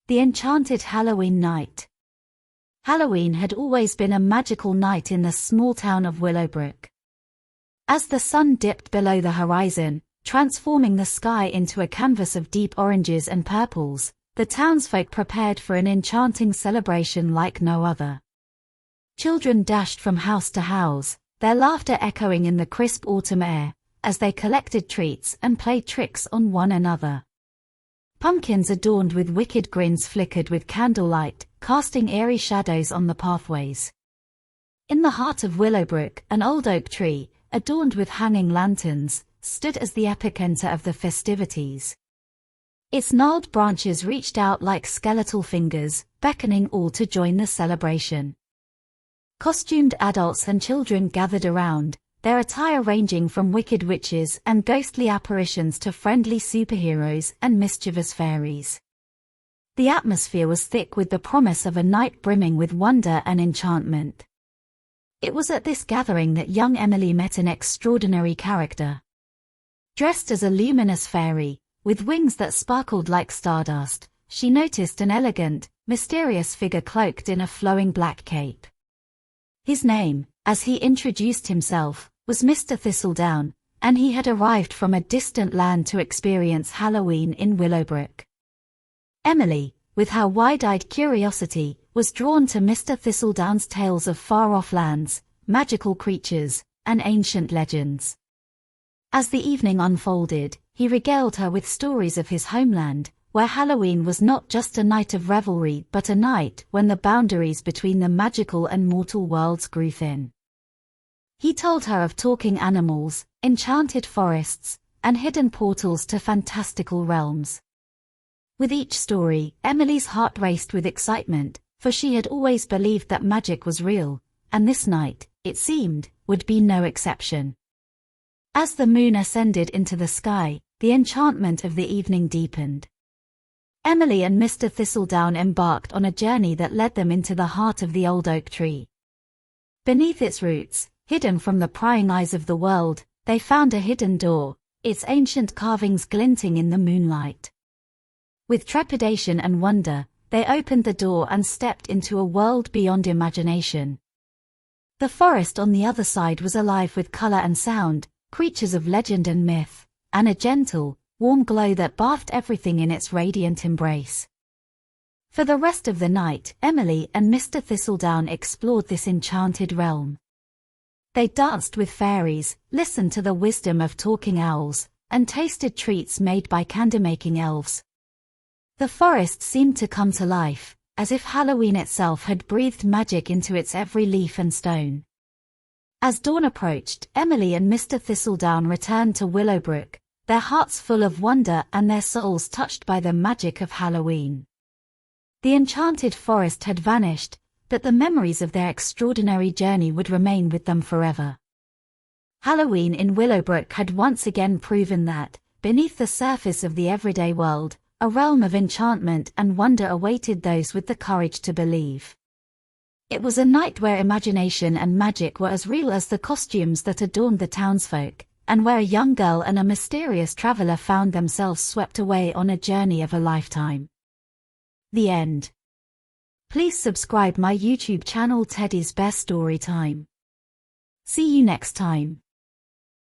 The Enchanted Halloween Night. Halloween had always been a magical night in the small town of Willowbrook. As the sun dipped below the horizon, transforming the sky into a canvas of deep oranges and purples, the townsfolk prepared for an enchanting celebration like no other. Children dashed from house to house, their laughter echoing in the crisp autumn air, as they collected treats and played tricks on one another. Pumpkins adorned with wicked grins flickered with candlelight, casting eerie shadows on the pathways. In the heart of Willowbrook, an old oak tree, adorned with hanging lanterns, stood as the epicenter of the festivities. Its gnarled branches reached out like skeletal fingers, beckoning all to join the celebration. Costumed adults and children gathered around, their attire ranging from wicked witches and ghostly apparitions to friendly superheroes and mischievous fairies. The atmosphere was thick with the promise of a night brimming with wonder and enchantment. It was at this gathering that young Emily met an extraordinary character. Dressed as a luminous fairy, with wings that sparkled like stardust, she noticed an elegant, mysterious figure cloaked in a flowing black cape. His name, as he introduced himself, was Mr. Thistledown, and he had arrived from a distant land to experience Halloween in Willowbrook. Emily, with her wide-eyed curiosity, was drawn to Mr. Thistledown's tales of far-off lands, magical creatures, and ancient legends. As the evening unfolded, he regaled her with stories of his homeland, where Halloween was not just a night of revelry but a night when the boundaries between the magical and mortal worlds grew thin. He told her of talking animals, enchanted forests, and hidden portals to fantastical realms. With each story, Emily's heart raced with excitement, for she had always believed that magic was real, and this night, it seemed, would be no exception. As the moon ascended into the sky, the enchantment of the evening deepened. Emily and Mr. Thistledown embarked on a journey that led them into the heart of the old oak tree. Beneath its roots, hidden from the prying eyes of the world, they found a hidden door, its ancient carvings glinting in the moonlight. With trepidation and wonder, they opened the door and stepped into a world beyond imagination. The forest on the other side was alive with color and sound, creatures of legend and myth, and a gentle, warm glow that bathed everything in its radiant embrace. For the rest of the night, Emily and Mr. Thistledown explored this enchanted realm. They danced with fairies, listened to the wisdom of talking owls, and tasted treats made by candle-making elves. The forest seemed to come to life, as if Halloween itself had breathed magic into its every leaf and stone. As dawn approached, Emily and Mr. Thistledown returned to Willowbrook, their hearts full of wonder and their souls touched by the magic of Halloween. The enchanted forest had vanished, but the memories of their extraordinary journey would remain with them forever. Halloween in Willowbrook had once again proven that, beneath the surface of the everyday world, a realm of enchantment and wonder awaited those with the courage to believe. It was a night where imagination and magic were as real as the costumes that adorned the townsfolk, and where a young girl and a mysterious traveler found themselves swept away on a journey of a lifetime. The end. Please subscribe my YouTube channel Teddy's Best Story Time. See you next time.